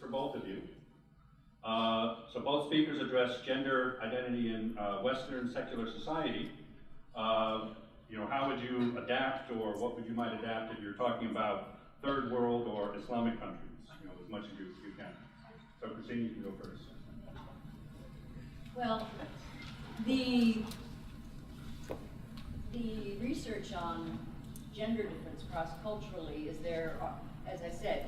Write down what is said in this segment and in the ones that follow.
for both of you. So both speakers address gender identity in Western secular society. How would you adapt, or what would you might adapt if you're talking about third world or Islamic countries? As much as you can. So Christina, you can go first. Well, the research on gender difference cross-culturally is there, as I said,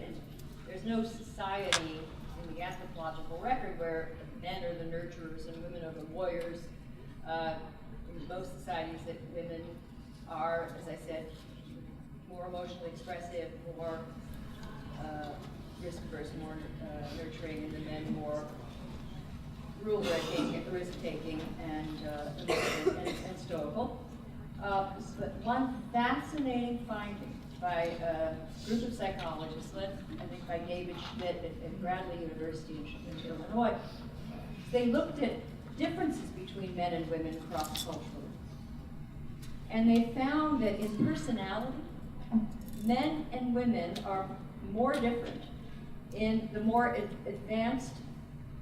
there's no society in the anthropological record where men are the nurturers and women are the warriors. In most societies that women are, as I said, more emotionally expressive, more risk-averse, more nurturing, and the men more rule-taking, risk-taking, and stoical. But one fascinating finding by a group of psychologists, led, I think, by David Schmidt at Bradley University in Illinois, they looked at differences between men and women cross-culturally. And they found that in personality, men and women are more different in the more advanced,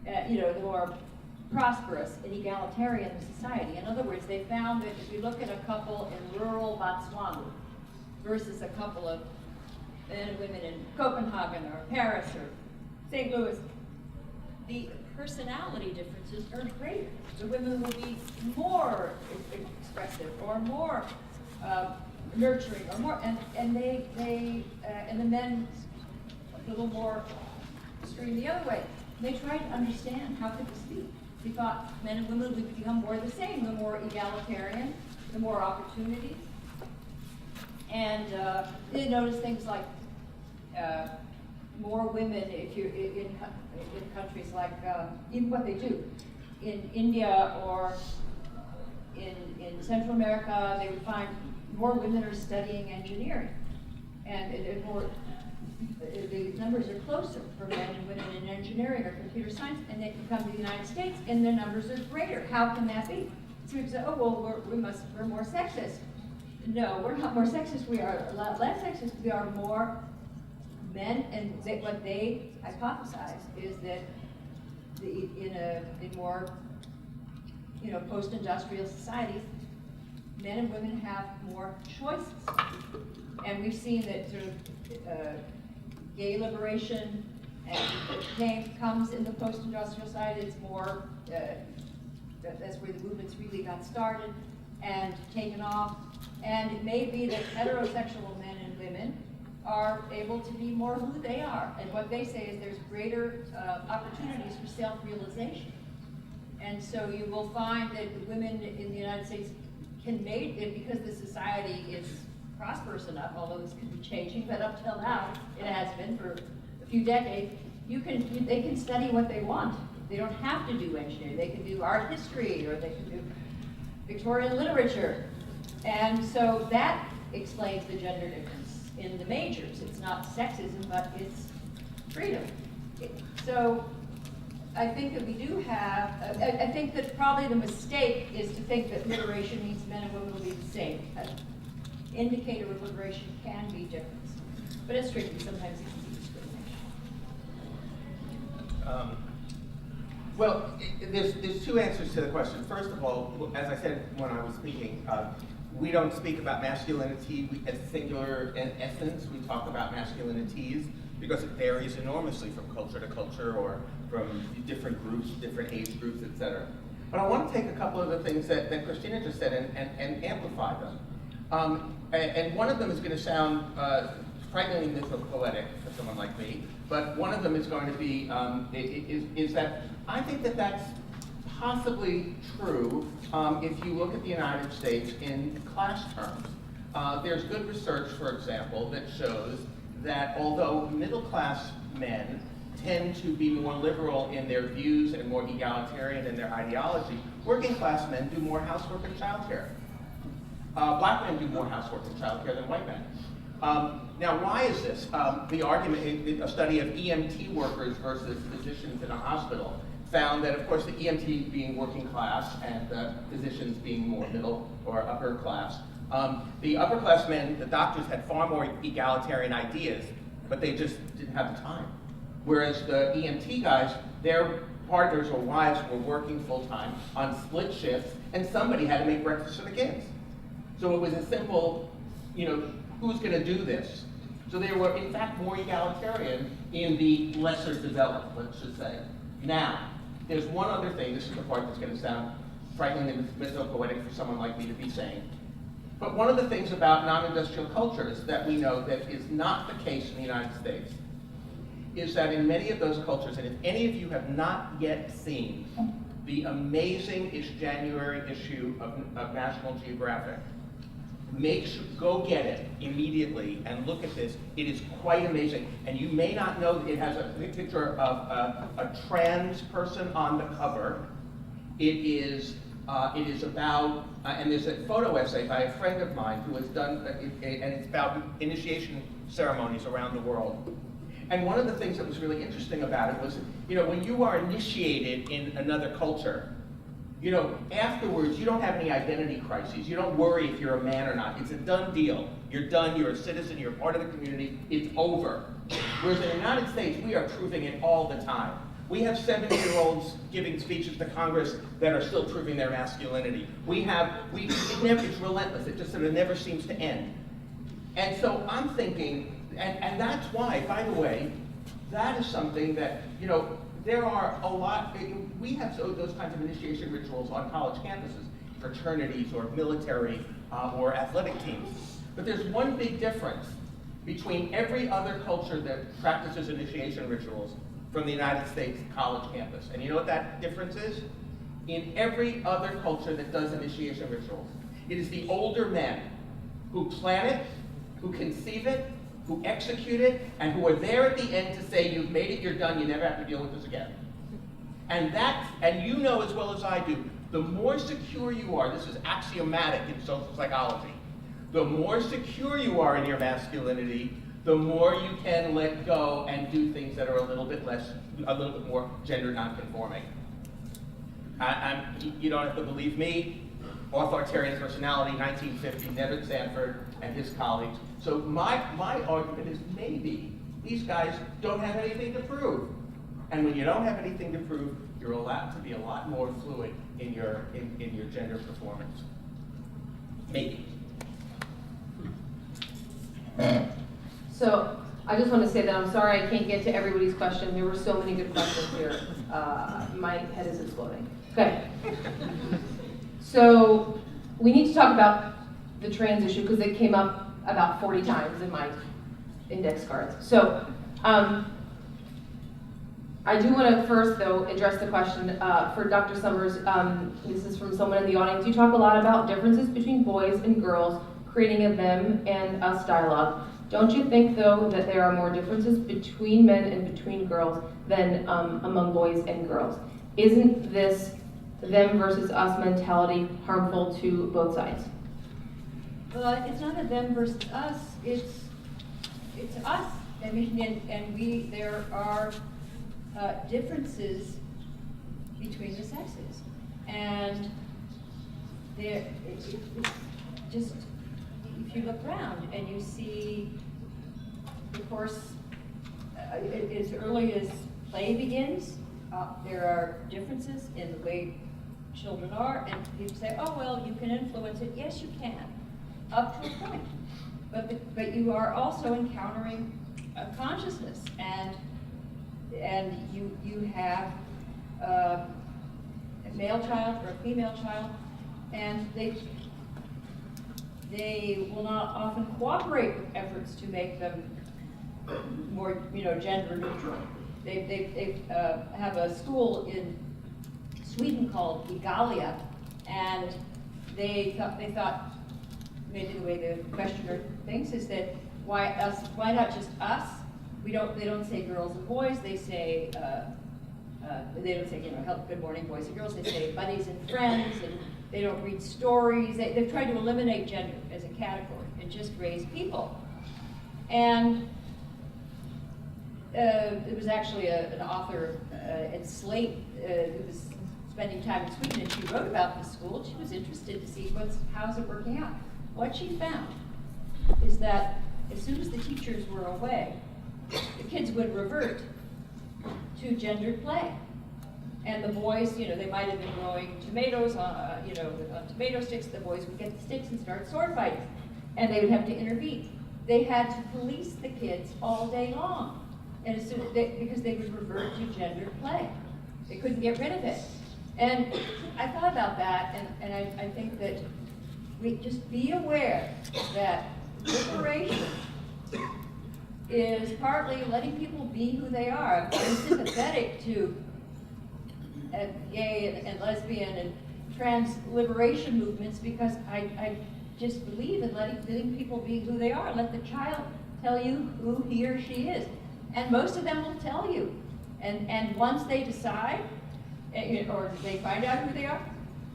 the more prosperous and egalitarian society. In other words, they found that if you look at a couple in rural Botswana versus a couple of men and women in Copenhagen or Paris or St. Louis, the personality differences are greater. The women will be more expressive or more nurturing or more, and the men a little more extreme the other way. They tried to understand how could this be. They thought men and women would become more the same, the more egalitarian, the more opportunities. And they noticed things like more women, if you're in countries like, even what they do, in India or in Central America, they would find more women are studying engineering. And the numbers are closer for men and women in engineering or computer science, and they can come to the United States, and their numbers are greater. How can that be? So we say, oh, well, we're more sexist. No, we're not more sexist. We are a lot less sexist. We are more men, and what they hypothesize is that in more post-industrial societies, men and women have more choices. And we've seen that sort of gay liberation comes in the post-industrial society. It's more, that's where the movements really got started and taken off. And it may be that heterosexual men and women are able to be more who they are. And what they say is there's greater opportunities for self-realization. And so you will find that the women in the United States can mate it because the society is prosperous enough, although this could be changing, but up till now, it has been for a few decades. They can study what they want. They don't have to do engineering. They can do art history, or they can do Victorian literature. And so that explains the gender difference in the majors. It's not sexism, but it's freedom. So I think that we do have, I think that probably the mistake is to think that liberation means men and women will be the same. An indicator of liberation can be different. But it's tricky, sometimes it can be discrimination. Well, there's two answers to the question. First of all, as I said when I was speaking, we don't speak about masculinity as singular in essence. We talk about masculinities because it varies enormously from culture to culture or from different groups, different age groups, etc. But I want to take a couple of the things that Christina just said and amplify them. And one of them is going to sound frighteningly mythopoetic for someone like me, but one of them is going to be, is that I think that that's possibly true if you look at the United States in class terms. There's good research, for example, that shows that although middle-class men tend to be more liberal in their views and more egalitarian in their ideology, working-class men do more housework and childcare. Black men do more housework and childcare than white men. Now, why is this? The argument, a study of EMT workers versus physicians in a hospital found that, of course, the EMT being working class and the physicians being more middle or upper class, the upper class men, the doctors, had far more egalitarian ideas, but they just didn't have the time. Whereas the EMT guys, their partners or wives were working full-time on split shifts, and somebody had to make breakfast for the kids. So it was a simple, who's gonna do this? So they were, in fact, more egalitarian in the lesser developed, let's just say. Now, there's one other thing, this is the part that's gonna sound frighteningly mythopoetic for someone like me to be saying. But one of the things about non-industrial cultures that we know that is not the case in the United States is that in many of those cultures, and if any of you have not yet seen the amazing January issue of National Geographic, go get it immediately and look at this. It is quite amazing. And you may not know that it has a picture of a trans person on the cover. It is about, and there's a photo essay by a friend of mine who has done, and it's about initiation ceremonies around the world. And one of the things that was really interesting about it was, when you are initiated in another culture, afterwards you don't have any identity crises. You don't worry if you're a man or not. It's a done deal. You're done, you're a citizen, you're part of the community, it's over. Whereas in the United States, we are proving it all the time. We have 70-year-olds giving speeches to Congress that are still proving their masculinity. It's relentless. It just sort of never seems to end. And so I'm thinking, and that's why, by the way, that is something that, there are a lot, we have those kinds of initiation rituals on college campuses, fraternities or military or athletic teams. But there's one big difference between every other culture that practices initiation rituals from the United States college campus. And you know what that difference is? In every other culture that does initiation rituals, it is the older men who plan it, who conceive it, who execute it, and who are there at the end to say, you've made it, you're done, you never have to deal with this again. And you know as well as I do, the more secure you are, this is axiomatic in social psychology, the more secure you are in your masculinity, the more you can let go and do things that are a little bit more gender nonconforming. You don't have to believe me. Authoritarian Personality, 1950, Nevin Sanford and his colleagues. So my argument is maybe these guys don't have anything to prove. And when you don't have anything to prove, you're allowed to be a lot more fluid in your gender performance. Maybe. So I just want to say that I'm sorry I can't get to everybody's question. There were so many good questions here. My head is exploding. Okay. So we need to talk about the trans issue because it came up about 40 times in my index cards. So I do want to first, though, address the question for Dr. Sommers. This is from someone in the audience. You talk a lot about differences between boys and girls, creating a them and us dialogue. Don't you think, though, that there are more differences between men and between girls than among boys and girls? Isn't this them versus us mentality harmful to both sides? Well, it's not a them versus us, it's us. I mean, and there are differences between the sexes. And it's just, if you look around and you see, of course, as early as play begins, there are differences in the way children are, and people say, oh, well, you can influence it. Yes, you can, up to a point. But you are also encountering a consciousness, and you have a male child or a female child, and they will not often cooperate with efforts to make them more, gender neutral. They have a school in Sweden called Igalia, and they thought maybe the way the questioner thinks is that why not just us? They don't say girls and boys. They say they don't say good morning boys and girls. They say buddies and friends, and they don't read stories. They've tried to eliminate gender as a category and just raise people. And it was actually an author at Slate who was spending time in Sweden, and she wrote about the school. She was interested to see how's it working out. What she found is that as soon as the teachers were away, the kids would revert to gendered play. And the boys, they might have been growing tomatoes on, on tomato sticks. The boys would get the sticks and start sword fighting, and they would have to intervene. They had to police the kids all day long, and as soon because they would revert to gendered play. They couldn't get rid of it. And I thought about that, and I think that we just be aware that liberation is partly letting people be who they are. I'm sympathetic to gay and lesbian and trans liberation movements because I just believe in letting people be who they are. Let the child tell you who he or she is. And most of them will tell you. And once they decide, or they find out who they are,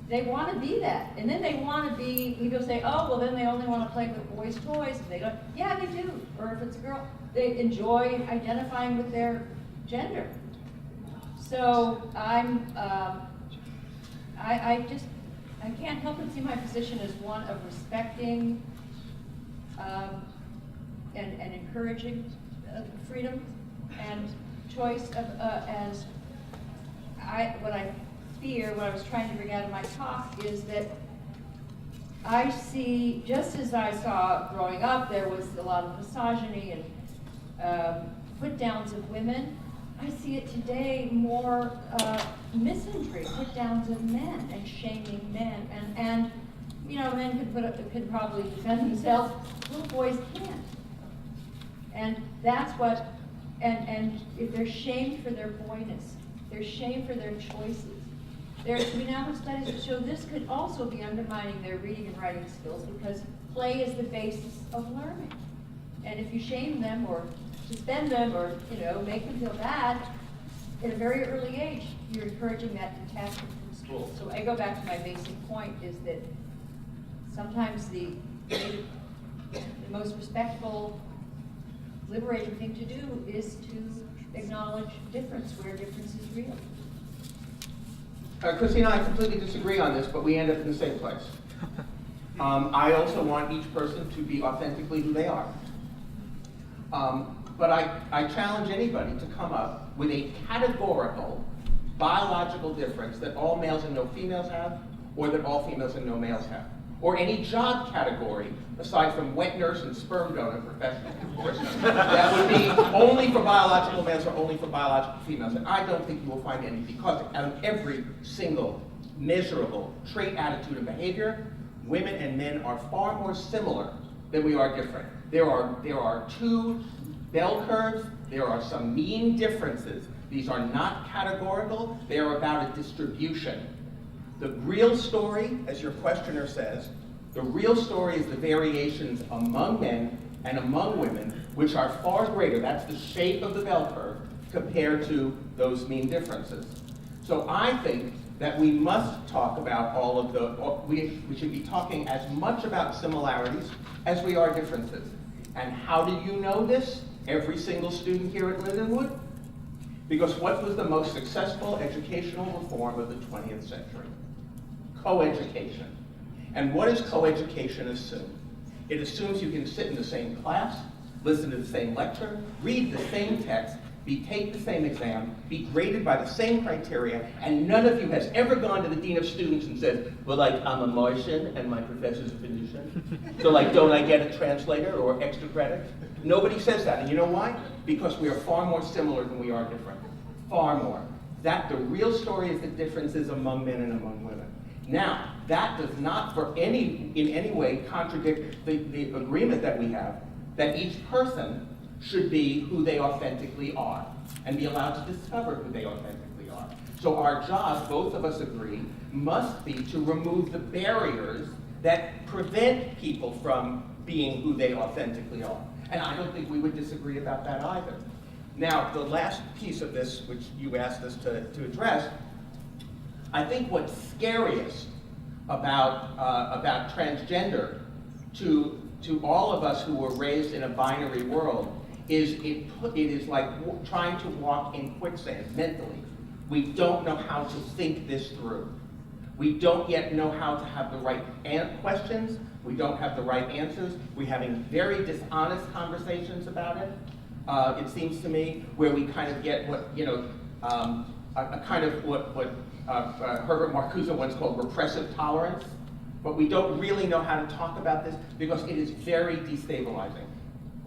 they want to be that. And then they want to be, people say, oh, well then they only want to play with boys' toys. And they go, yeah, they do. Or if it's a girl, they enjoy identifying with their gender. So I can't help but see my position as one of respecting and encouraging freedom and choice of, as what I fear, what I was trying to bring out of my talk is that I see, just as I saw growing up, there was a lot of misogyny and put downs of women. I see it today more misandry, put downs of men and shaming men, and men could probably defend themselves. Little boys can't, and that's what. And if they're shamed for their boyness, they're shamed for their choices. We now have studies that show this could also be undermining their reading and writing skills because play is the basis of learning. And if you shame them or suspend them or make them feel bad at a very early age, you're encouraging that detachment from school. So I go back to my basic point is that sometimes the most respectful, liberating thing to do is to acknowledge difference where difference is real. Christina, I completely disagree on this, but we end up in the same place. I also want each person to be authentically who they are. But I challenge anybody to come up with a categorical biological difference that all males and no females have, or that all females and no males have. Or any job category, aside from wet nurse and sperm donor professional, of course, that would be only for biological males or only for biological females. And I don't think you will find any, because out of every single measurable trait, attitude, and behavior, women and men are far more similar than we are different. There are two bell curves, there are some mean differences. These are not categorical, they are about a distribution. The real story, as your questioner says, the real story is the variations among men and among women, which are far greater. That's the shape of the bell curve compared to those mean differences. So I think that we must talk about all of the, we should be talking as much about similarities as we are differences. And how do you know this? Every single student here at Lindenwood? Because what was the most successful educational reform of the 20th century? Co-education. And what does co-education assume? It assumes you can sit in the same class, listen to the same lecture, read the same text, take the same exam, be graded by the same criteria, and none of you has ever gone to the dean of students and said, well, like, I'm a Martian and my professor's a Phoenician, so like, don't I get a translator or extra credit? Nobody says that, and you know why? Because we are far more similar than we are different. Far more. That the real story is the differences among men and among women. Now, that does not in any way contradict the agreement that we have that each person should be who they authentically are and be allowed to discover who they authentically are. So our job, both of us agree, must be to remove the barriers that prevent people from being who they authentically are. And I don't think we would disagree about that either. Now, the last piece of this, which you asked us to address, I think what's scariest about transgender to all of us who were raised in a binary world is it is like trying to walk in quicksand mentally. We don't know how to think this through. We don't yet know how to have the right questions. We don't have the right answers. We're having very dishonest conversations about it. It seems to me where we kind of get what, a kind of what Herbert Marcuse once called repressive tolerance, but we don't really know how to talk about this because it is very destabilizing.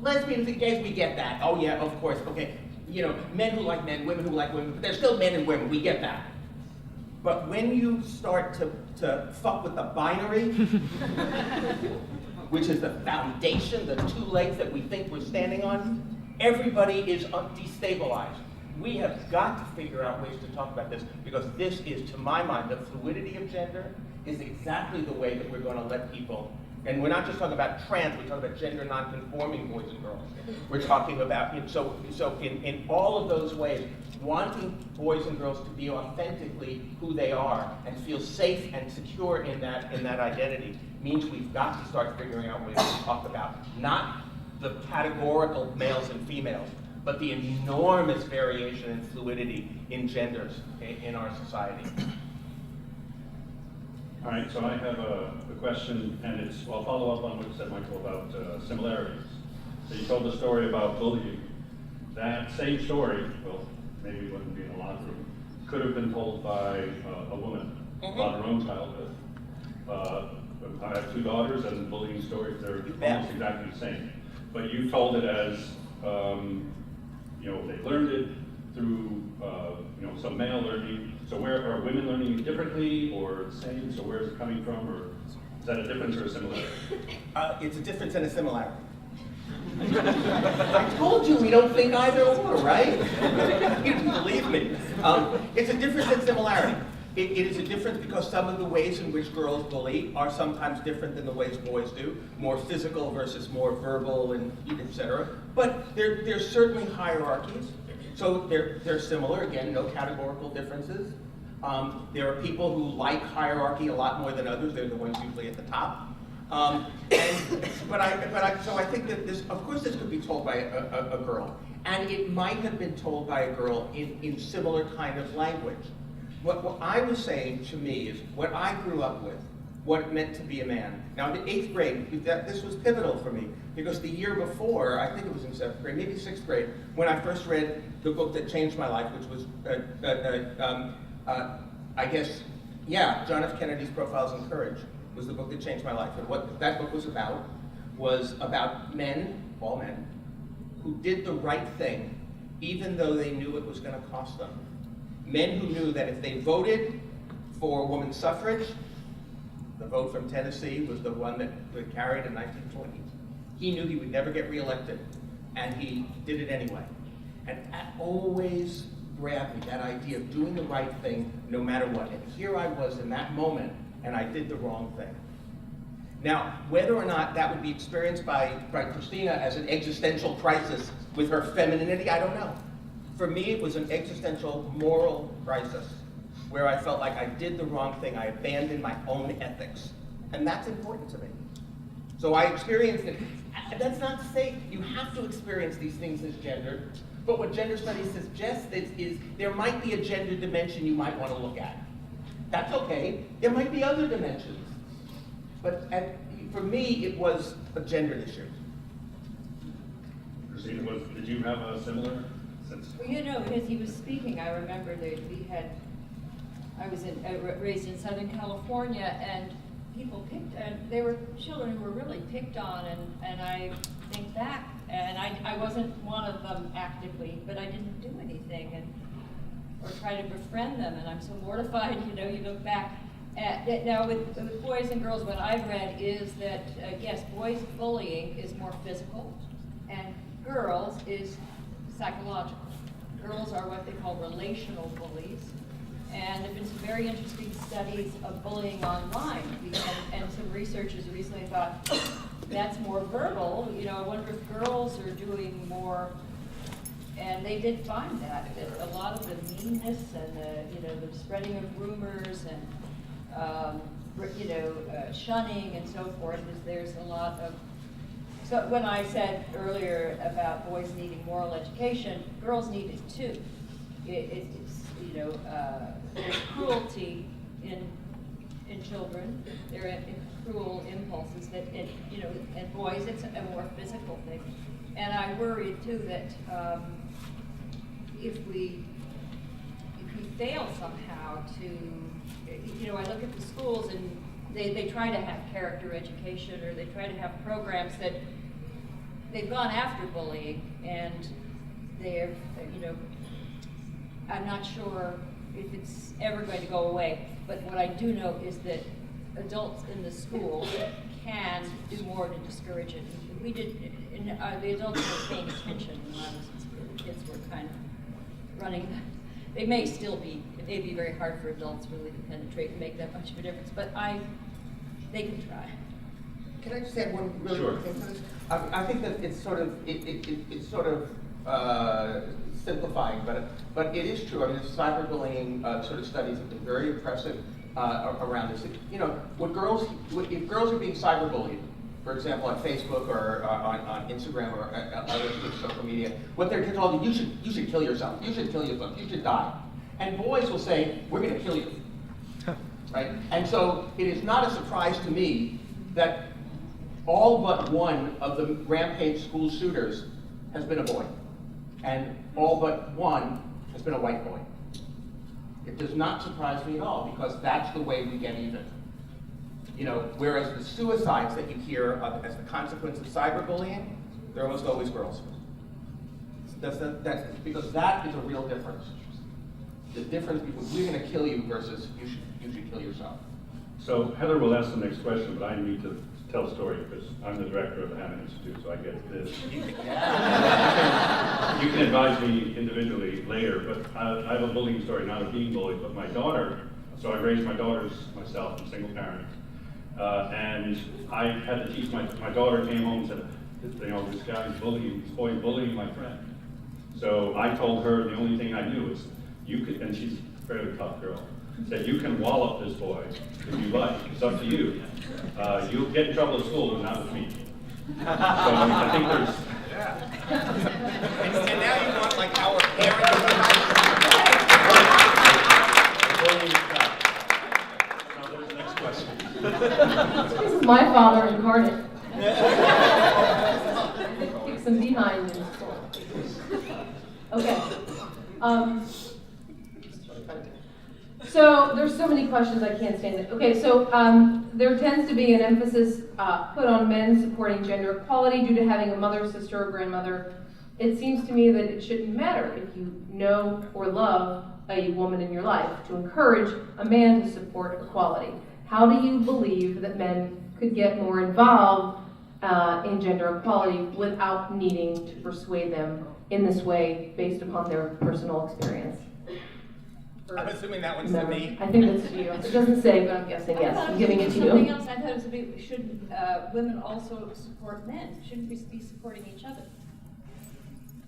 Lesbians and gays, we get that. Oh yeah, of course, okay. You know, men who like men, women who like women, but they're still men and women, we get that. But when you start to fuck with the binary, which is the foundation, the two legs that we think we're standing on, everybody is destabilized. We have got to figure out ways to talk about this because this is, to my mind, the fluidity of gender is exactly the way that we're going to let people, and we're not just talking about trans, we're talking about gender non-conforming boys and girls. We're talking about, so in all of those ways, wanting boys and girls to be authentically who they are and feel safe and secure in that identity means we've got to start figuring out ways to talk about not the categorical males and females, but the enormous variation and fluidity in genders in our society. All right, so I have a question, and I'll follow up on what you said, Michael, about similarities. So you told the story about bullying. That same story, well, maybe it wouldn't be in a locker room, could have been told by a woman about her own childhood. I have two daughters, and bullying stories, they're almost exactly the same. But you told it as, they learned it through, some male learning. So where are women learning it differently or the same? So where is it coming from, or is that a difference or a similarity? It's a difference and a similarity. I told you we don't think either or, right? You didn't believe me. It's a difference and similarity. It is a difference because some of the ways in which girls bully are sometimes different than the ways boys do, more physical versus more verbal and et cetera. But there's certainly hierarchies. So they're similar, again, no categorical differences. There are people who like hierarchy a lot more than others. They're the ones usually at the top. So I think that this, of course, this could be told by a girl, and it might have been told by a girl in similar kind of language. What I was saying to me is what I grew up with, what it meant to be a man. Now, in the 8th grade, this was pivotal for me because the year before, I think it was in 7th grade, maybe 6th grade, when I first read the book that changed my life, which was, John F. Kennedy's Profiles in Courage, was the book that changed my life. And what that book was about men, all men, who did the right thing, even though they knew it was going to cost them. Men who knew that if they voted for women's suffrage, the vote from Tennessee was the one that carried in 1920. He knew he would never get reelected, and he did it anyway. And that always grabbed me, that idea of doing the right thing no matter what. And here I was in that moment, and I did the wrong thing. Now, whether or not that would be experienced by Christina as an existential crisis with her femininity, I don't know. For me, it was an existential moral crisis where I felt like I did the wrong thing. I abandoned my own ethics. And that's important to me. So I experienced it. That's not to say you have to experience these things as gender, but what gender studies suggests is there might be a gender dimension you might want to look at. That's okay. There might be other dimensions. But for me, it was a gender issue. Christina, did you have a similar sense? Well, as he was speaking, I remember that I was raised in Southern California, and people there were children who were really picked on, and I think back, and I wasn't one of them actively, but I didn't do anything, or try to befriend them, and I'm so mortified, you look back. Now with boys and girls, what I've read is that, yes, boys bullying is more physical, and girls is psychological. Girls are what they call relational bullies. And there have been some very interesting studies of bullying online, and some researchers recently thought that's more verbal. I wonder if girls are doing more, and they did find that a lot of the meanness and the spreading of rumors and shunning and so forth there's a lot of. So when I said earlier about boys needing moral education, girls need it too. There's cruelty in children. There are cruel impulses and boys it's a more physical thing. And I worry too that if we fail somehow to, you know, I look at the schools and they try to have character education, or they try to have programs that they've gone after bullying, and they've, you know, I'm not sure if it's ever going to go away, but what I do know is that adults in the school can do more to discourage it. We did, the adults were paying attention when I was in school. The kids were kind of running. They may still be, it may be very hard for adults really to penetrate and make that much of a difference, but they can try. Can I just add one really Sure. quick thing to this? I think that it's sort of, it's sort of simplifying, but it is true. I mean, the cyberbullying sort of studies have been very impressive around this. You know, if girls are being cyberbullied, for example, on Facebook or on Instagram or other social media, what they're told, you should kill yourself, you should kill yourself, you should die. And boys will say, we're going to kill you. Right? And so it is not a surprise to me that all but one of the rampage school shooters has been a boy. And all but one has been a white boy. It does not surprise me at all, because that's the way we get even. You know, whereas the suicides that you hear as the consequence of cyberbullying, they're almost always girls. Because that is a real difference. The difference between we're going to kill you versus you should kill yourself. So Heather will ask the next question, but I need to tell a story because I'm the director of the Hammond Institute, so I get this. You can advise me individually later, but I have a bullying story, not of being bullied, but my daughter. So I raised my daughters myself, I'm a single parent. And I had to teach my daughter came home and said, you know, this guy's bullying, this boy's bullying my friend. So I told her the only thing I knew is you could, and she's a fairly tough girl, said you can wallop this boy if you like, it's up to you. You'll get in trouble at school, but not with me. So I think there's... And now you want like our parents... Now there's the next question. This is my father incarnate. Kick some behind in school. Okay. So there's so many questions I can't stand it. Okay, so there tends to be an emphasis put on men supporting gender equality due to having a mother, sister, or grandmother. It seems to me that it shouldn't matter if you know or love a woman in your life to encourage a man to support equality. How do you believe that men could get more involved in gender equality without needing to persuade them in this way based upon their personal experience? I'm assuming that one's to me. I think that's to you. It doesn't say, but I'm guessing yes. I'm giving it to Something you. else I thought it was a bit, should women also support men? Shouldn't we be supporting each other?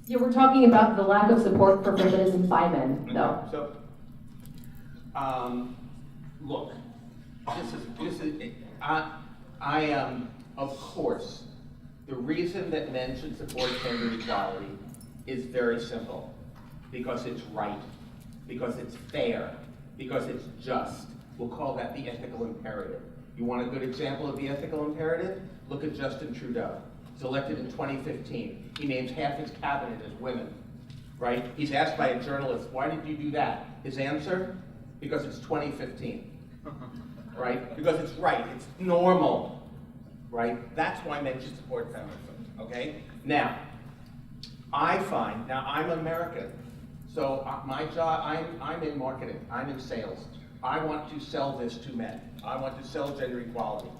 Yeah, we're talking about the lack of support for feminism by men. No. So, look, of course, the reason that men should support gender equality is very simple. Because it's right, because it's fair, because it's just. We'll call that the ethical imperative. You want a good example of the ethical imperative? Look at Justin Trudeau. He's elected in 2015. He names half his cabinet as women, right? He's asked by a journalist, why did you do that? His answer, because it's 2015, right? Because it's right, it's normal, right? That's why men should support feminism, okay? Now, I'm American, so my job, I'm in marketing, I'm in sales. I want to sell this to men. I want to sell gender equality.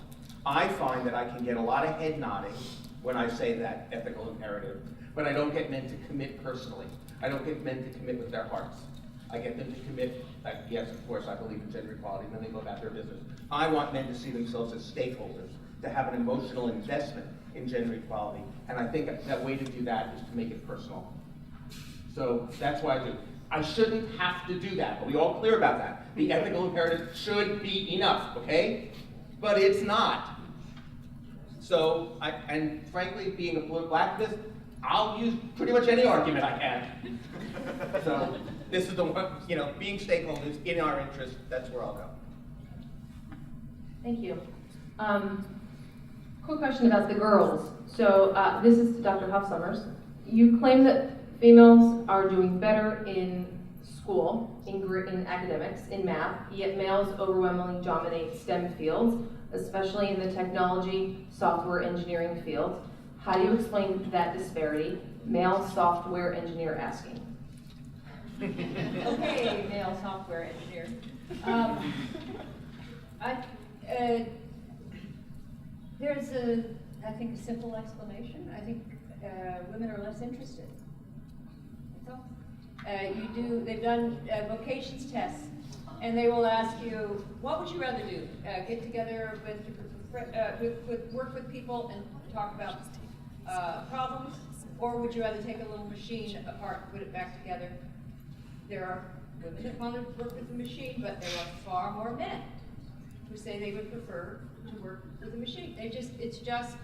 I find that I can get a lot of head nodding when I say that ethical imperative, but I don't get men to commit personally. I don't get men to commit with their hearts. I get them to commit, yes, of course, I believe in gender equality, and then they go about their business. I want men to see themselves as stakeholders, to have an emotional investment in gender equality, and I think that way to do that is to make it personal. So that's why I do. I shouldn't have to do that. Are we all clear about that? The ethical imperative should be enough, okay? But it's not. So, and frankly, being a political activist, I'll use pretty much any argument I can. So, this is the one, being stakeholders in our interest, that's where I'll go. Thank you. Quick question about the girls. So, this is to Dr. Hoff Sommers. You claim that females are doing better in school, in academics, in math, yet males overwhelmingly dominate STEM fields, especially in the technology, software engineering field. How do you explain that disparity? Male software engineer asking. Okay, male software engineer. There's I think, a simple explanation. I think women are less interested. That's all. They've done vocations tests, and they will ask you, what would you rather do? Get together work with people and talk about problems, or would you rather take a little machine apart, put it back together? There are women that want to work with the machine, but there are far more men who say they would prefer to work with the machine. It's just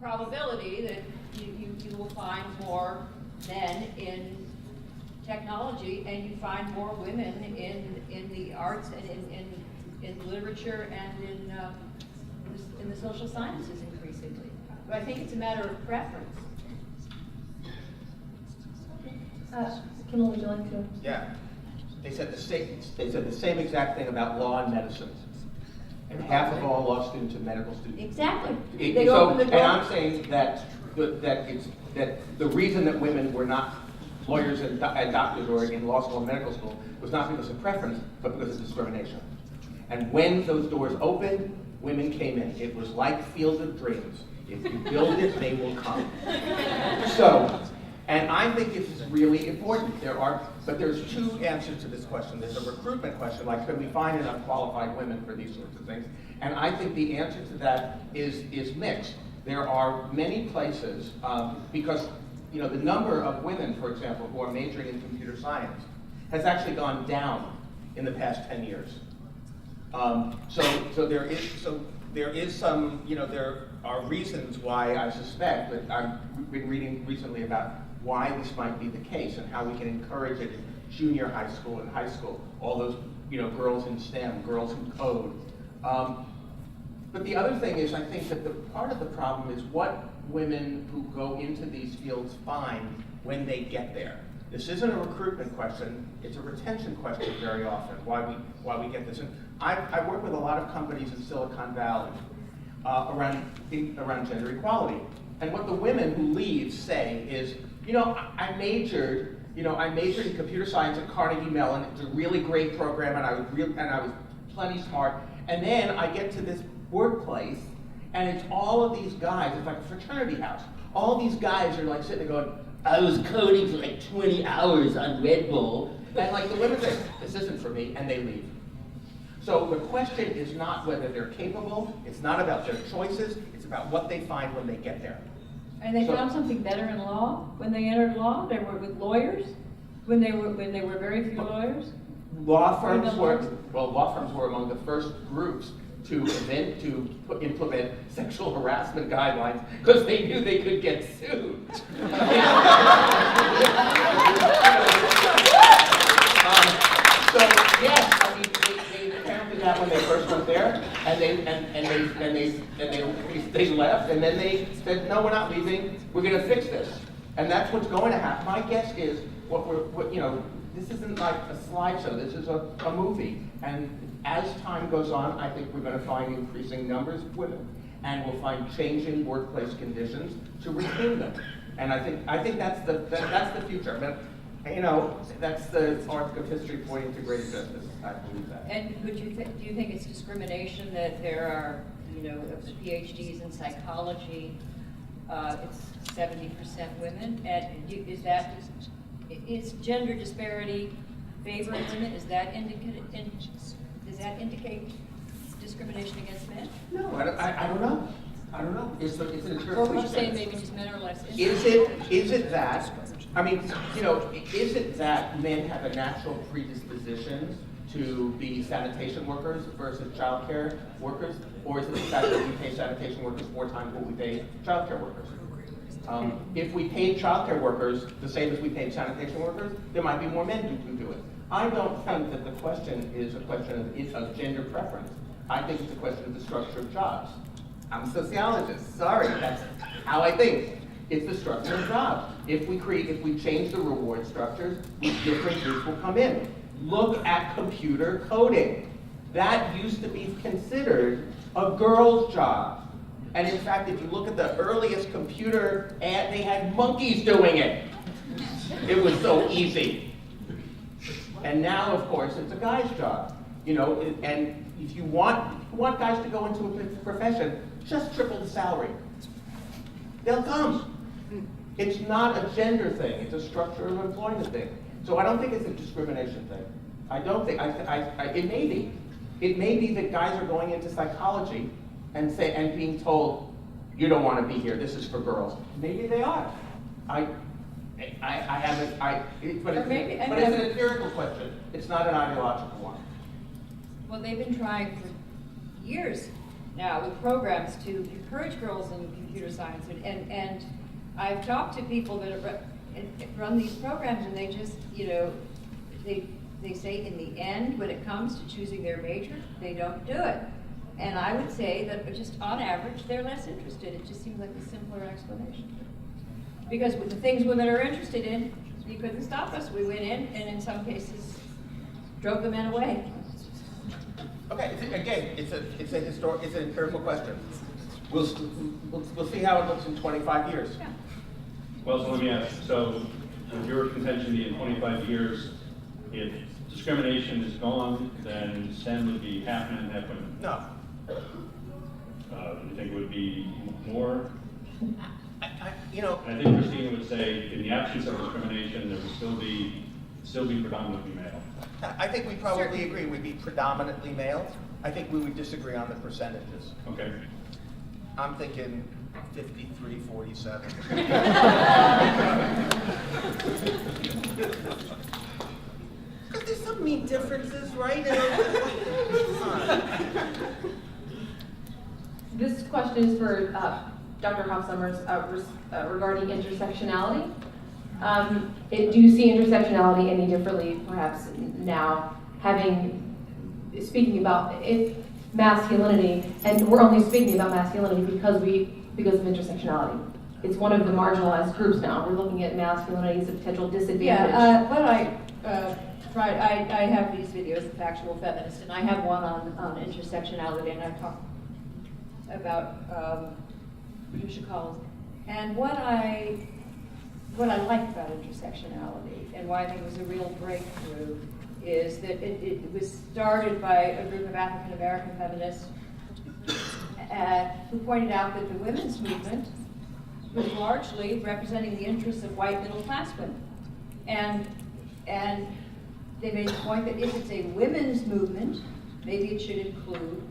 probability that you will find more men in technology, and you find more women in the arts and in literature and in the social sciences increasingly. But I think it's a matter of preference. Kimmel, would you like to? Yeah, they said the same exact thing about law and medicine. And half of all law students are medical students. Exactly. And I'm saying that the reason that women were not lawyers and doctors or in law school and medical school was not because of preference, but because of discrimination. And when those doors opened, women came in. It was like Field of Dreams. If you build it, they will come. So, and I think this is really important. But there's two answers to this question. There's a recruitment question, like can we find enough qualified women for these sorts of things? And I think the answer to that is mixed. There are many places, because the number of women, for example, who are majoring in computer science has actually gone down in the past 10 years. So there is some, there are reasons why I suspect that I've been reading recently about why this might be the case and how we can encourage it in junior high school and high school, all those, girls in STEM, girls in code. But the other thing is, I think that the part of the problem is what women who go into these fields find when they get there. This isn't a recruitment question, it's a retention question very often, why we get this. And I work with a lot of companies in Silicon Valley around gender equality. And what the women who leave say is, I majored in computer science at Carnegie Mellon. It's a really great program, and I was plenty smart. And then I get to this workplace, and it's all of these guys. It's like a fraternity house. All these guys are like sitting there going, I was coding for like 20 hours on Red Bull. And like the women say, this isn't for me, and they leave. So the question is not whether they're capable. It's not about their choices. It's about what they find when they get there. And they found something better in law when they entered law. They were with lawyers when they were very few lawyers. Law firms were among the first groups to implement sexual harassment guidelines because they knew they could get sued. So yes, I mean they counted that when they first went there, and they left, and then they said, no, we're not leaving. We're going to fix this, and that's what's going to happen. My guess is this isn't like a slideshow. This is a movie, and as time goes on, I think we're going to find increasing numbers of women, and we'll find changing workplace conditions to retain them. And I think that's the future. But, that's the arc of history pointing to greater justice. I believe that. And do you think it's discrimination that there are, of the PhDs in psychology, it's 70% women? And is gender disparity favoring women? Does that indicate discrimination against men? No, I don't know. I don't know. It's an interpretation. Or would you say maybe just men are less Is it that? I mean, is it that men have a natural predisposition to be sanitation workers versus childcare workers, or is it the fact that we pay sanitation workers 4 times what we pay childcare workers? If we paid childcare workers the same as we paid sanitation workers, there might be more men who do it. I don't think that the question is a question of gender preference. I think it's a question of the structure of jobs. I'm a sociologist. Sorry, that's how I think. It's the structure of the job. If we change the reward structures, different groups will come in. Look at computer coding. That used to be considered a girl's job. And in fact, if you look at the earliest computer ad, they had monkeys doing it. It was so easy. And now, of course, it's a guy's job. You know, and if you want guys to go into a profession, just triple the salary. They'll come. It's not a gender thing, it's a structure of employment thing. So I don't think it's a discrimination thing. I don't think, it may be. It may be that guys are going into psychology and being told, you don't want to be here, this is for girls. Maybe they are. But it's an empirical question. It's not an ideological one. Well, they've been trying for years now with programs to encourage girls in computer science, and I've talked to people that have run these programs, and they just, you know, they say in the end, when it comes to choosing their major, they don't do it. And I would say that just on average, they're less interested. It just seems like a simpler explanation. Because with the things women are interested in, you couldn't stop us. We went in, and in some cases, drove the men away. Okay, again, it's an empirical question. We'll see how it looks in 25 years. Yeah. Well, so let me ask, so with your contention in 25 years, if discrimination is gone, then STEM would be half men, half women? No. Do you think it would be more? You know, I think Christina would say, in the absence of discrimination, there would still be predominantly male. I think we probably agree we'd be predominantly male. I think we would disagree on the percentages. Okay. I'm thinking 53-47. Because there's some mean differences, right? This question is for Dr. Hoff Sommers regarding intersectionality. Do you see intersectionality any differently, perhaps now, speaking about masculinity, and we're only speaking about masculinity because of intersectionality. It's one of the marginalized groups now. We're looking at masculinity as a potential disadvantage. Yeah, what I tried, I have these videos of Factual Feminist, and I have one on intersectionality, and I talk about Patricia Collins. And what I like about intersectionality, and why I think it was a real breakthrough, is that it was started by a group of African American feminists who pointed out that the women's movement was largely representing the interests of white middle class women. And they made the point that if it's a women's movement, maybe it should include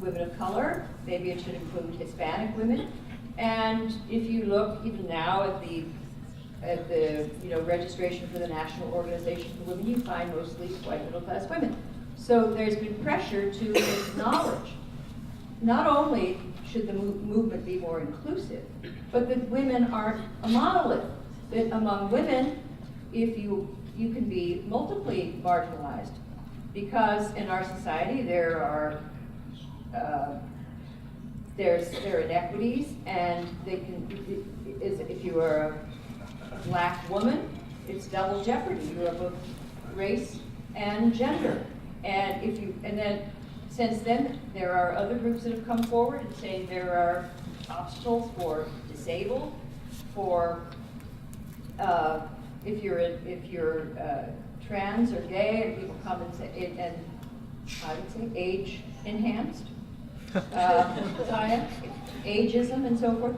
women of color, maybe it should include Hispanic women. And if you look even now at the registration for the National Organization for Women, you find mostly white middle class women. So there's been pressure to acknowledge not only should the movement be more inclusive, but that women aren't a monolith. That among women, if you can be multiply marginalized, because in our society there are inequities, and if you are a black woman, it's double jeopardy. You have both race and gender, and then since then there are other groups that have come forward and saying there are obstacles for disabled, for if you're trans or gay, and people come and say, and I would say age enhanced. Science, ageism, and so forth.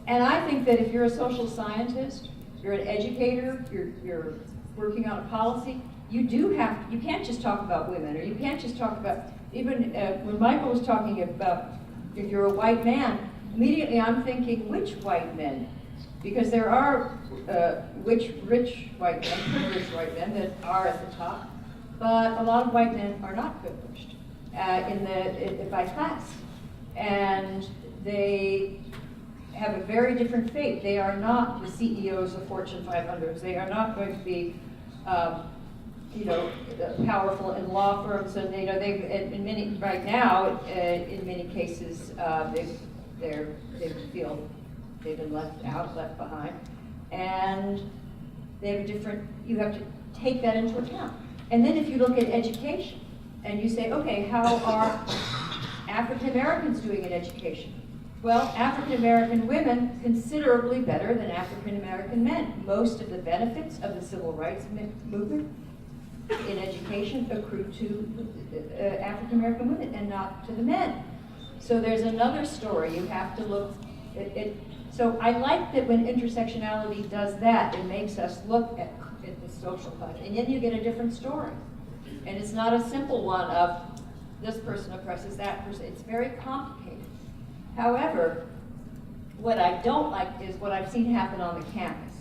And I think that if you're a social scientist, you're an educator, you're working on a policy, you can't just talk about women, or you can't just talk about, even when Michael was talking about if you're a white man, immediately I'm thinking, which white men? Because there are rich white men, privileged white men that are at the top, but a lot of white men are not privileged by class, and they have a very different fate. They are not the CEOs of Fortune 500s. They are not going to be, powerful in law firms. And they've in many right now, in many cases, they've they feel they've been left out, left behind, and they have a different, you have to take that into account. And then if you look at education, and you say, okay, how are African Americans doing in education? Well, African American women considerably better than African American men. Most of the benefits of the civil rights movement in education accrue to African American women and not to the men. So there's another story. You have to look at it. So I like that when intersectionality does that, it makes us look at the social class, and then you get a different story. And it's not a simple one of this person oppresses that person. It's very complicated. However, what I don't like is what I've seen happen on the campus,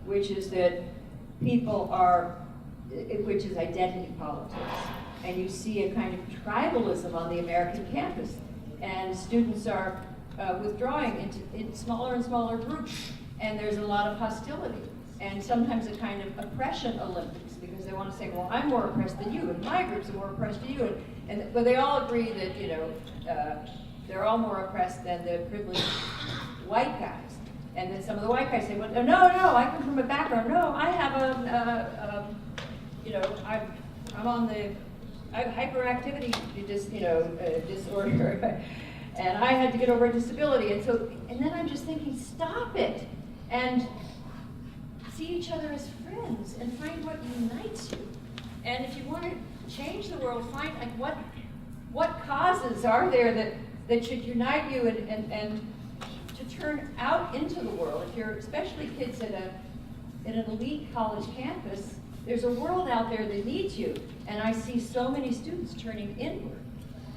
which is that people are, which is identity politics. And you see a kind of tribalism on the American campus. And students are withdrawing into smaller and smaller groups. And there's a lot of hostility. And sometimes a kind of oppression Olympics, because they want to say, well, I'm more oppressed than you, and my groups are more oppressed than you. But they all agree that, you know, they're all more oppressed than the privileged white guys. And then some of the white guys say, well, no, I come from a background. No, I have you know, I'm on the, I have hyperactivity disorder, and I had to get over a disability. And then I'm just thinking, stop it, and see each other as friends, and find what unites you. And if you want to change the world, find like what causes are there that should unite you and to turn out into the world. If you're, especially kids at an elite college campus, there's a world out there that needs you. And I see so many students turning inward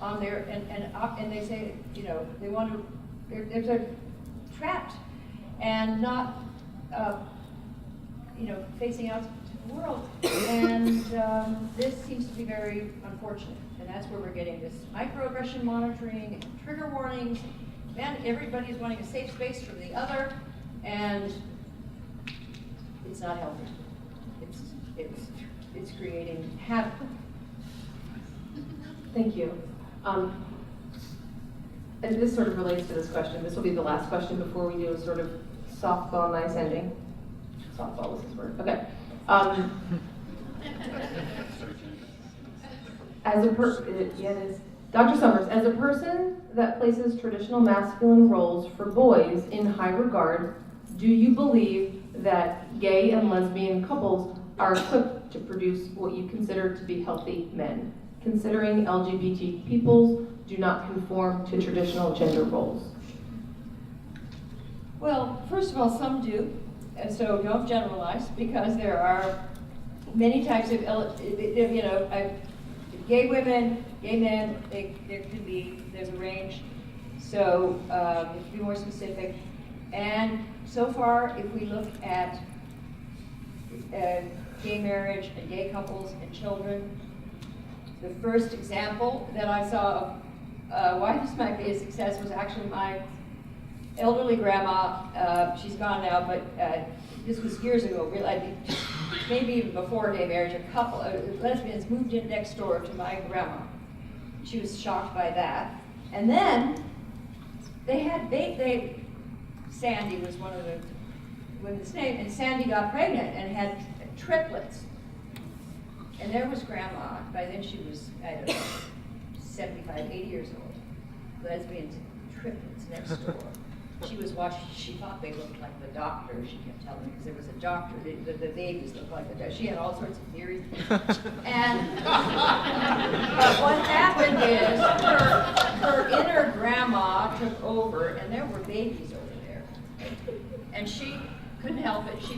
on their, and they say, you know, they want to, they're trapped and not, you know, facing out to the world. And this seems to be very unfortunate. And that's where we're getting this microaggression monitoring and trigger warnings. And everybody's wanting a safe space from the other. And it's not healthy. It's creating havoc. Thank you. And this sort of relates to this question. This will be the last question before we do a sort of softball nice ending. Softball was his word. Okay. Yeah, it is. Dr. Sommers, as a person that places traditional masculine roles for boys in high regard, do you believe that gay and lesbian couples are equipped to produce what you consider to be healthy men, considering LGBT peoples do not conform to traditional gender roles? Well, first of all, some do, and so don't generalize, because there are many types of, you know, gay women, gay men, there's a range, so you have to be more specific. And so far, if we look at gay marriage and gay couples and children, the first example that I saw of why this might be a success was actually my elderly grandma. She's gone now, but this was years ago, really, I think maybe even before gay marriage. A couple of lesbians moved in next door to my grandma. She was shocked by that. And then they Sandy was one of the women's name, and Sandy got pregnant and had triplets. And there was grandma. By then she was, I don't know, 75, 80 years old. Lesbians, triplets next door. She was watching, she thought they looked like the doctor, she kept telling me, because there was a doctor, the babies looked like the doctor. She had all sorts of theories. And but what happened is her inner grandma took over, and there were babies over there. And she couldn't help it. She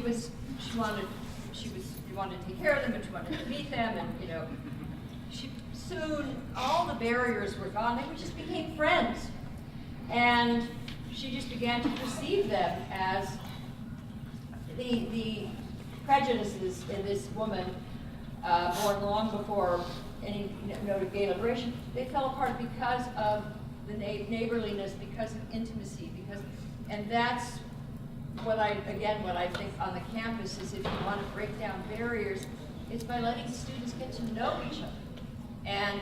wanted to take care of them, and she wanted to meet them, and you know, soon all the barriers were gone. They just became friends. And she just began to perceive them as the prejudices in this woman, born long before any note of gay liberation. They fell apart because of the neighborliness, because of intimacy, and that's what I think on the campus is, if you want to break down barriers, it's by letting students get to know each other. And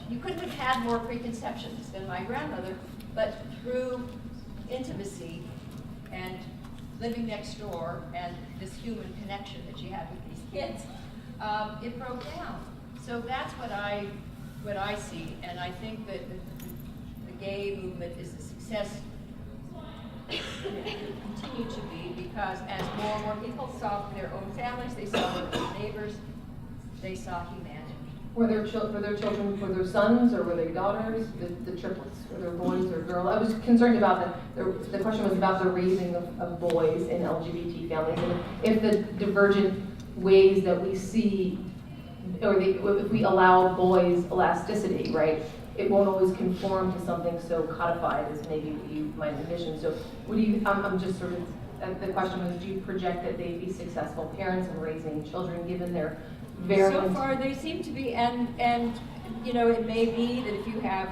you couldn't have had more preconceptions than my grandmother but through intimacy and living next door and this human connection that she had with these kids, it broke down. So that's what I see, and I think that the gay movement is a success. It will continue to be, because as more and more people saw their own families, they saw their own neighbors, they saw humanity. Were their children, were their sons or were they daughters, the triplets, were there boys or girls? I was concerned about the question was about the raising of boys in LGBT families, and if the divergent ways that we see, or if we allow boys elasticity, right, it won't always conform to something so codified as maybe you might envision. So what do you, I'm just sort of, the question was, do you project that they'd be successful parents in raising children given their variant? So far they seem to be, and you know, it may be that if you have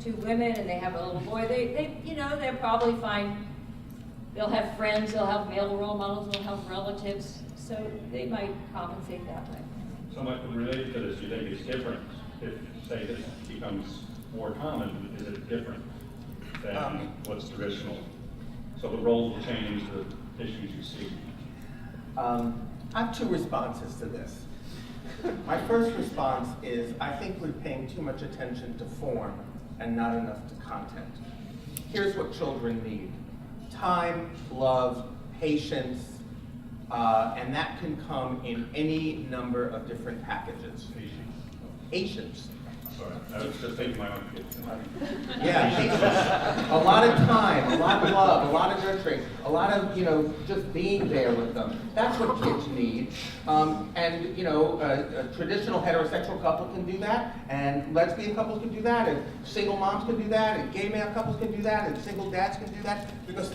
two women and they have a little boy, they'll probably find, they'll have friends, they'll have male role models, they'll have relatives, so they might compensate that way. So much related to this, do you think it's different if, say, this becomes more common? Is it different than what's traditional? So the roles will change, the issues you see. I have two responses to this. My first response is, I think we're paying too much attention to form and not enough to content. Here's what children need: time, love, patience, and that can come in any number of different packages. Patience. Sorry, I was just thinking my own kids. Yeah, patience. A lot of time, a lot of love, a lot of nurturing, a lot of, just being there with them. That's what kids need. And, a traditional heterosexual couple can do that, and lesbian couples can do that, and single moms can do that, and gay male couples can do that, and single dads can do that. Because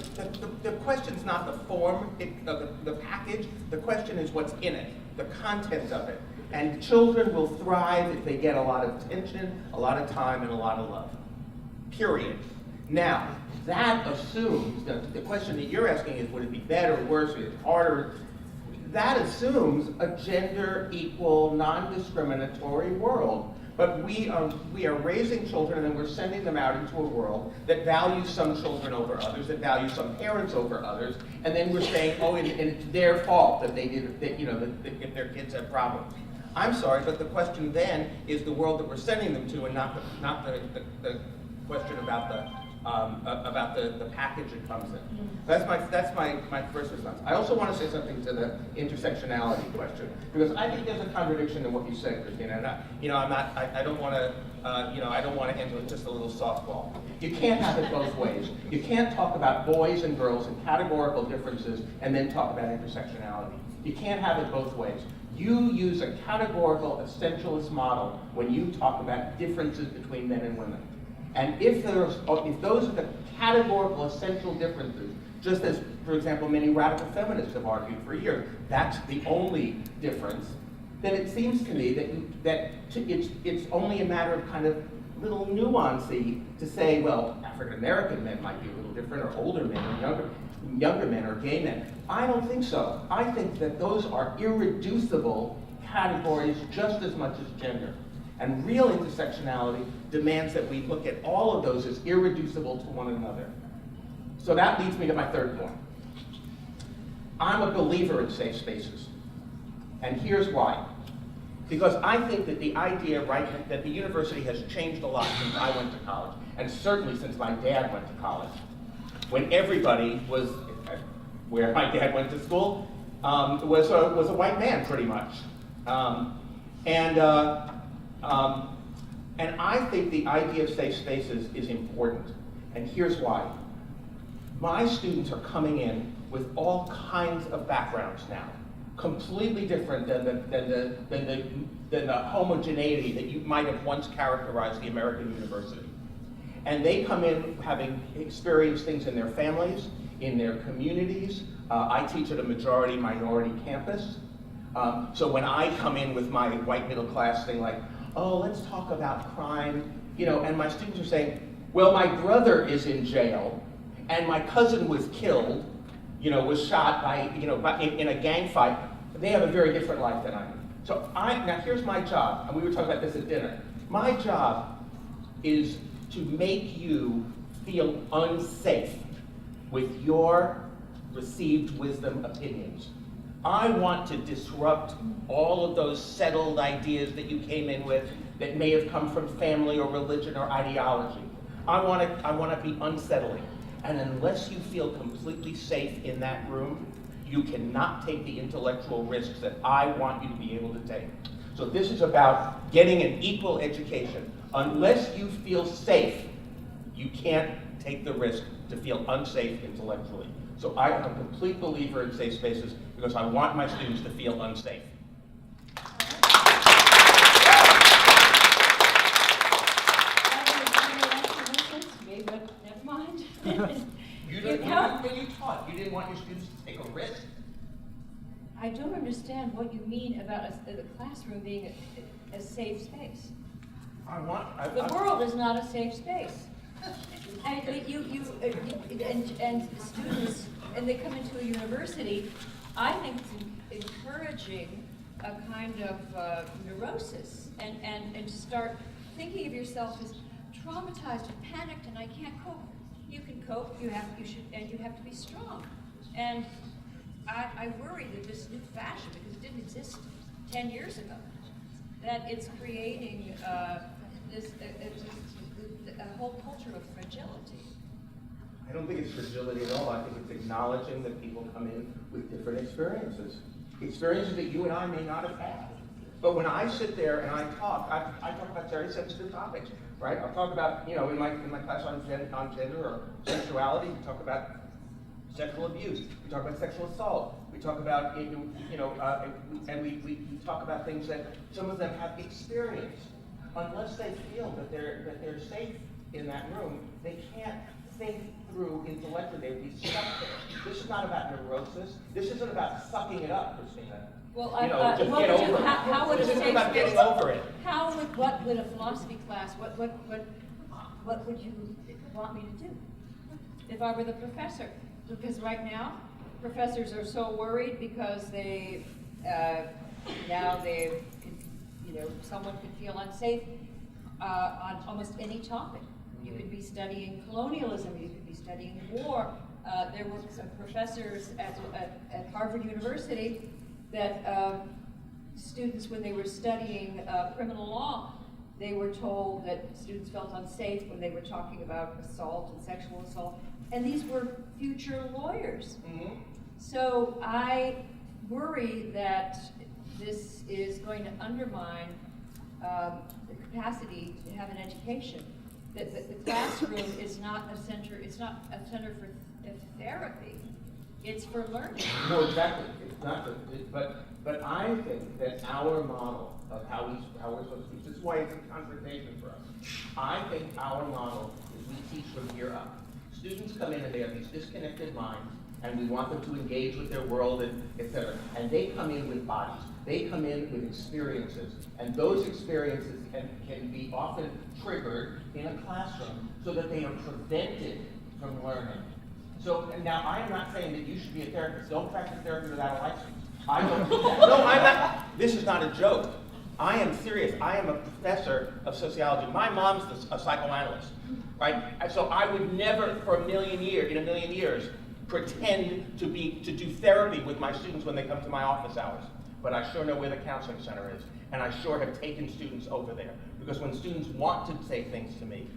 the question's not the form, the package. The question is what's in it, the content of it. And children will thrive if they get a lot of attention, a lot of time, and a lot of love. Period. Now, that assumes, the question that you're asking is, would it be better or worse, is it harder? That assumes a gender equal, non-discriminatory world. But we are raising children, and then we're sending them out into a world that values some children over others, that values some parents over others, and then we're saying, oh, and it's their fault that they did, that if their kids have problems. I'm sorry, but the question then is the world that we're sending them to, and not the question about the package it comes in. That's my first response. I also want to say something to the intersectionality question, because I think there's a contradiction in what you said, Christina. And I don't want to end with just a little softball. You can't have it both ways. You can't talk about boys and girls and categorical differences and then talk about intersectionality. You can't have it both ways. You use a categorical essentialist model when you talk about differences between men and women. And if those are the categorical essential differences, just as, for example, many radical feminists have argued for years, that's the only difference, then it seems to me that it's only a matter of kind of little nuancy to say, well, African American men might be a little different, or older men, or younger men, or gay men. I don't think so. I think that those are irreducible categories just as much as gender. And real intersectionality demands that we look at all of those as irreducible to one another. So that leads me to my third point. I'm a believer in safe spaces. And here's why. Because I think that the idea, right, that the university has changed a lot since I went to college, and certainly since my dad went to college, when everybody was, where my dad went to school, was a white man, pretty much. And I think the idea of safe spaces is important, and here's why. My students are coming in with all kinds of backgrounds now, completely different than the homogeneity that you might have once characterized the American university. And they come in having experienced things in their families, in their communities. I teach at a majority minority campus. So when I come in with my white middle class thing like, oh, let's talk about crime, and my students are saying, well, my brother is in jail, and my cousin was killed, was shot by, in a gang fight. They have a very different life than I do. So now here's my job, and we were talking about this at dinner. My job is to make you feel unsafe with your received wisdom opinions. I want to disrupt all of those settled ideas that you came in with that may have come from family or religion or ideology. I want to be unsettling. And unless you feel completely safe in that room, you cannot take the intellectual risks that I want you to be able to take. So this is about getting an equal education. Unless you feel safe, you can't take the risk to feel unsafe intellectually. So I am a complete believer in safe spaces because I want my students to feel unsafe. But never mind. You taught. You didn't want your students to take a risk. I don't understand what you mean about the classroom being a safe space. The world is not a safe space. And and students, and they come into a university, I think it's encouraging a kind of neurosis, and to start thinking of yourself as traumatized and panicked, and I can't cope. You can cope. You have to be strong. And I worry that this new fashion, because it didn't exist 10 years ago, that it's creating a whole culture of fragility. I don't think it's fragility at all. I think it's acknowledging that people come in with different experiences. Experiences that you and I may not have had. But when I sit there and I talk about very sensitive topics, right? I'll talk about, in my class on gender or sexuality, we talk about sexual abuse, we talk about sexual assault, we talk about, and we talk about things that some of them have experienced. Unless they feel that they're safe in that room, they can't think through intellectually. They would be stuck there. This is not about neurosis. This isn't about sucking it up, Christina. Well, Just get over it. How would a This safe is about space? getting over it. What would a philosophy class? What would you want me to do if I were the professor? Because right now, professors are so worried because they someone could feel unsafe on almost any topic. You could be studying colonialism, you could be studying war. There were some professors at Harvard University that students, when they were studying criminal law, they were told that students felt unsafe when they were talking about assault and sexual assault. And these were future lawyers. Mm-hmm. So I worry that this is going to undermine the capacity to have an education. That the classroom is not a center. It's not a center for therapy. It's for learning. No, exactly. It's not. But I think that our model of how we're supposed to teach. This is why it's a confrontation for us. I think our model is we teach from here up. Students come in and they have these disconnected minds, and we want them to engage with their world, and et cetera. And they come in with bodies. They come in with experiences, and those experiences can be often triggered in a classroom so that they are prevented from learning. So now I am not saying that you should be a therapist. Don't practice therapy without a license. I don't do that. No, I'm not. This is not a joke. I am serious. I am a professor of sociology. My mom's a psychoanalyst, right? And so I would never, in a million years, pretend to do therapy with my students when they come to my office hours. But I sure know where the counseling center is, and I sure have taken students over there. Because when students want to say things to me,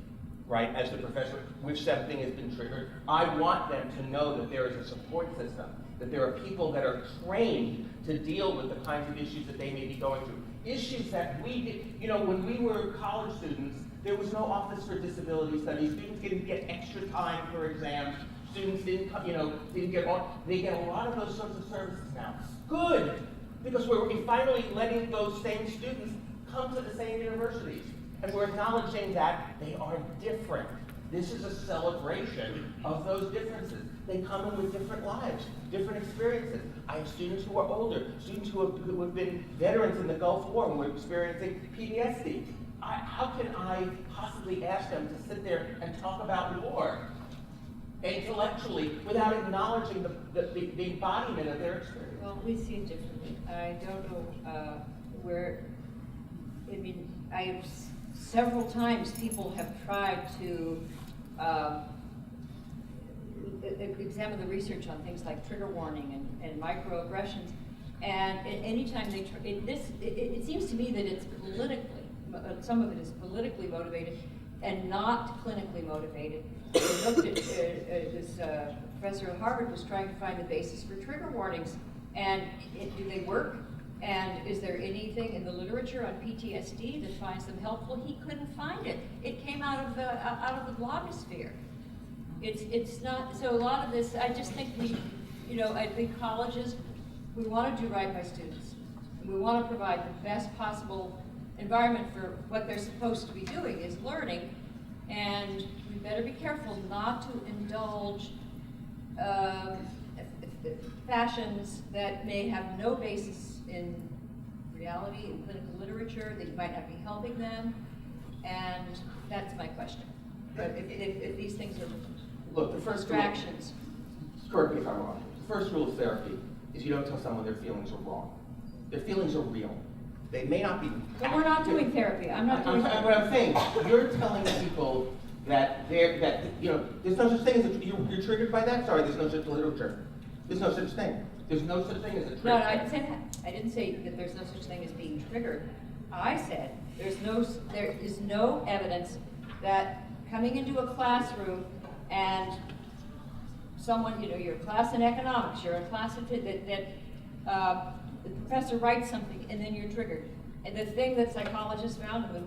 right, as the professor, which something has been triggered, I want them to know that there is a support system, that there are people that are trained to deal with the kinds of issues that they may be going through. Issues that we did, when we were college students, there was no Office for Disability Studies. Students didn't get extra time for exams. Students didn't get they get a lot of those sorts of services now. Good, because we're finally letting those same students come to the same universities. And we're acknowledging that they are different. This is a celebration of those differences. They come in with different lives, different experiences. I have students who are older, students who have been veterans in the Gulf War and were experiencing PTSD. How can I possibly ask them to sit there and talk about war intellectually without acknowledging the embodiment of their experience? Well, we see it differently. I don't know several times people have tried to examine the research on things like trigger warning and microaggressions, and anytime they, it seems to me that it's politically, some of it is politically motivated and not clinically motivated. We looked at, this professor at Harvard was trying to find the basis for trigger warnings, and do they work? And is there anything in the literature on PTSD that finds them helpful? He couldn't find it. It came out of the blogosphere. It's not, so a lot of this, I just think I think colleges, we want to do right by students. And we want to provide the best possible environment for what they're supposed to be doing is learning. And we better be careful not to indulge fashions that may have no basis in reality, in clinical literature, that you might not be helping them. And that's my question. But if these things are Look, the first distractions. Correct me if I'm wrong. The first rule of therapy is you don't tell someone their feelings are wrong. Their feelings are real. They may not be. But we're not doing therapy. I'm not doing therapy. But I'm saying, you're telling people that there's no such thing as you're triggered by that? Sorry, there's no such literature. There's no such thing. There's no such thing as a trigger. No, I didn't say that. I didn't say that there's no such thing as being triggered. I said there is no evidence that coming into a classroom and someone, you're a class in economics, you're a class in that the professor writes something and then you're triggered. And the thing that psychologists found in the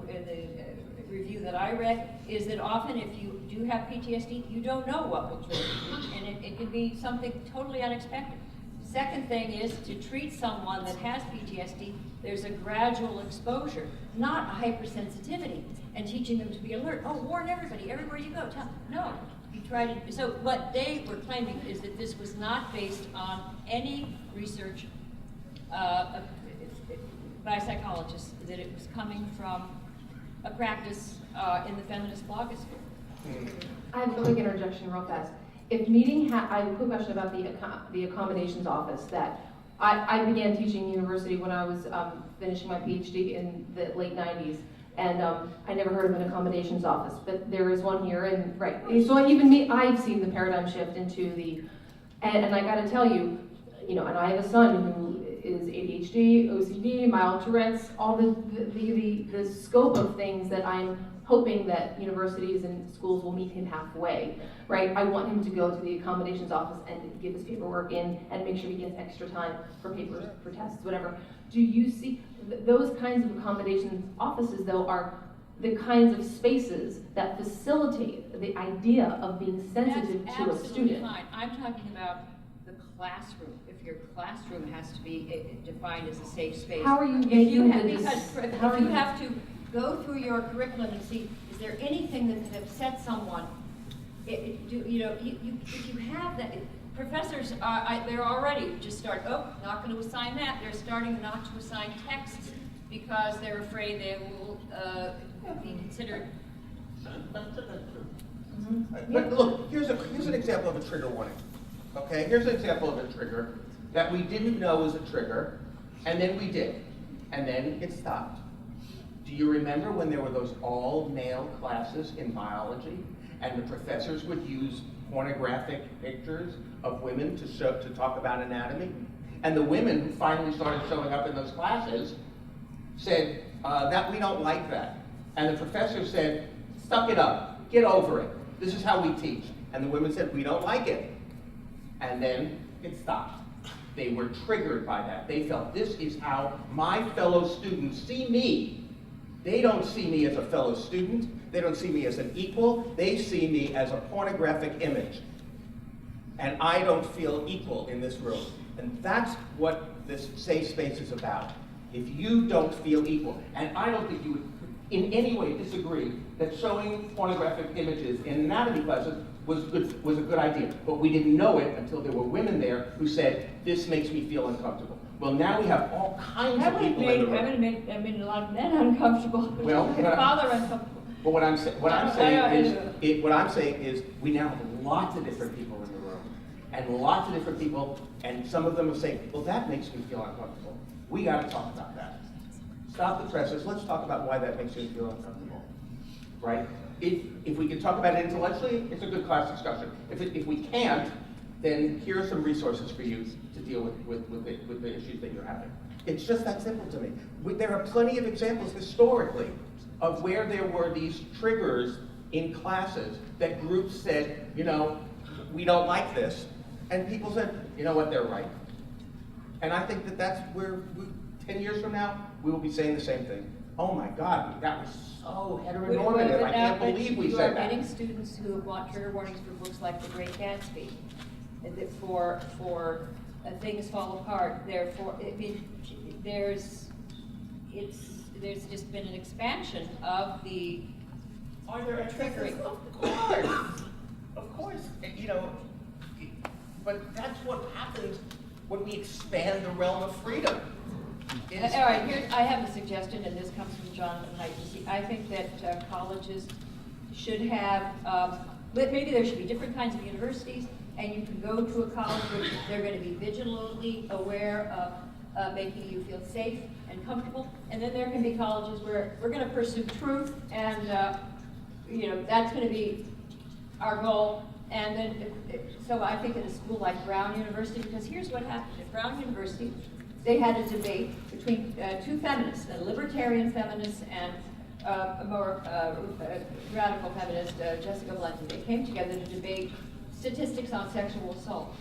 review that I read is that often if you do have PTSD, you don't know what will trigger you, and it can be something totally unexpected. Second thing is to treat someone that has PTSD, there's a gradual exposure, not a hypersensitivity, and teaching them to be alert. Oh, warn everybody, everywhere you go. No, you try to, so what they were claiming is that this was not based on any research by psychologists, that it was coming from a practice in the feminist blogosphere. I have a quick interjection real fast. If I have a quick question about the accommodations office that I began teaching university when I was finishing my PhD in the late 90s, and I never heard of an accommodations office, but there is one here, and right. So even me, I've seen the paradigm shift into and I gotta tell you, and I have a son who is ADHD, OCD, mild Tourette's, all the scope of things that I'm hoping that universities and schools will meet him halfway, right? I want him to go to the accommodations office and give his paperwork in and make sure he gets extra time for papers, for tests, whatever. Do you see those kinds of accommodations offices, though, are the kinds of spaces that facilitate the idea of being sensitive to a That's absolutely student? fine. I'm talking about the classroom. If your classroom has to be defined as a safe space. How are you If you making have to go through your curriculum and see, is there anything that could upset someone? If you have that, professors, they're already not going to assign that. They're starting not to assign texts because they're afraid they will be considered. But look, here's an example of a trigger warning. Okay, here's an example of a trigger that we didn't know was a trigger, and then we did, and then it stopped. Do you remember when there were those all-male classes in biology, and the professors would use pornographic pictures of women to talk about anatomy? And the women who finally started showing up in those classes said, that we don't like that. And the professor said, suck it up, get over it. This is how we teach. And the women said, we don't like it. And then it stopped. They were triggered by that. They felt, this is how my fellow students see me. They don't see me as a fellow student. They don't see me as an equal. They see me as a pornographic image. And I don't feel equal in this room. And that's what this safe space is about. If you don't feel equal, and I don't think you would in any way disagree that showing pornographic images in anatomy classes was a good idea. But we didn't know it until there were women there who said, this makes me feel uncomfortable. Well, now we have all kinds of people in the room. I made a lot of men uncomfortable. Well, Father uncomfortable. But what I'm saying is we now have lots of different people in the room, and lots of different people, and some of them are saying, well, that makes me feel uncomfortable. We got to talk about that. Stop the presses. Let's talk about why that makes you feel uncomfortable, right? if we can talk about it intellectually, it's a good class discussion. If we can't, then here are some resources for you to deal with the issues that you're having. It's just that simple to me. There are plenty of examples historically of where there were these triggers in classes that groups said, you know, we don't like this. And people said, you know what, they're right. And I think that that's where 10 years from now, we will be saying the same thing. Oh my God, that was so heteronormative. I can't believe we said that. You are getting students who want trigger warnings for books like The Great Gatsby, and that for things fall apart. Therefore, I mean, there's just been an expansion of the. Are there triggering? Of course, you know. But that's what happens when we expand the realm of freedom. All right, I have a suggestion, and this comes from Jonathan Haidt. You see, I think that colleges should have, maybe there should be different kinds of universities, and you can go to a college where they're going to be vigilantly aware of making you feel safe and comfortable, and then there can be colleges where we're going to pursue truth, and you know, that's going to be our goal. And then, so I think at a school like Brown University, because here's what happened at Brown University, they had a debate between two feminists, a libertarian feminist and a more radical feminist, Jessica Blenton. They came together to debate statistics on sexual assault.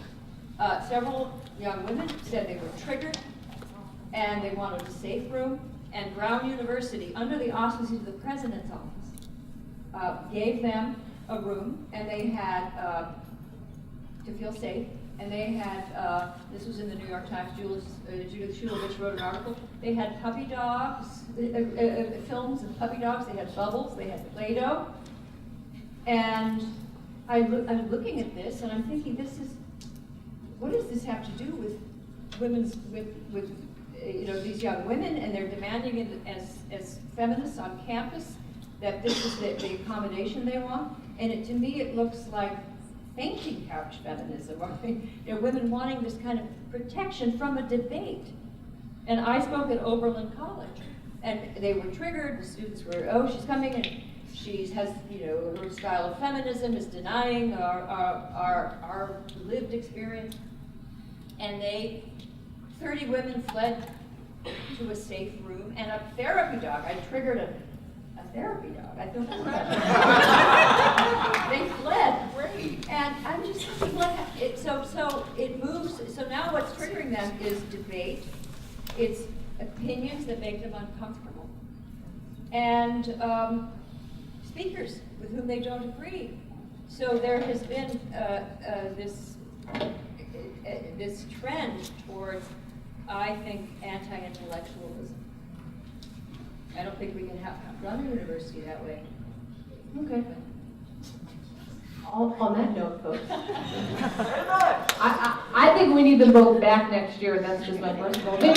Several young women said they were triggered and they wanted a safe room, and Brown University, under the auspices of the president's office, gave them a room, and they had, to feel safe, and they had, this was in the New York Times, Judith Shulovich wrote an article, they had puppy dogs, films of puppy dogs, they had bubbles, they had Play-Doh, and I'm looking at this, and I'm thinking, what does this have to do with with you know, these young women, and they're demanding it as feminists on campus, that this is the accommodation they want. And to me, it looks like fainting couch feminism, or you know, women wanting this kind of protection from a debate. And I spoke at Oberlin College, and they were triggered. The students were, oh, she's coming, and she has, you know, her style of feminism is denying our lived experience. And 30 women fled to a safe room, and a therapy dog. I triggered a therapy dog. I thought they fled. Great. And I'm just thinking, so it moves. So now what's triggering them is debate. It's opinions that make them uncomfortable, and speakers with whom they don't agree. So there has been this trend towards, I think, anti-intellectualism. I don't think we can run a university that way. Okay. On that note, folks, I think we need them both back next year. That's just my personal opinion.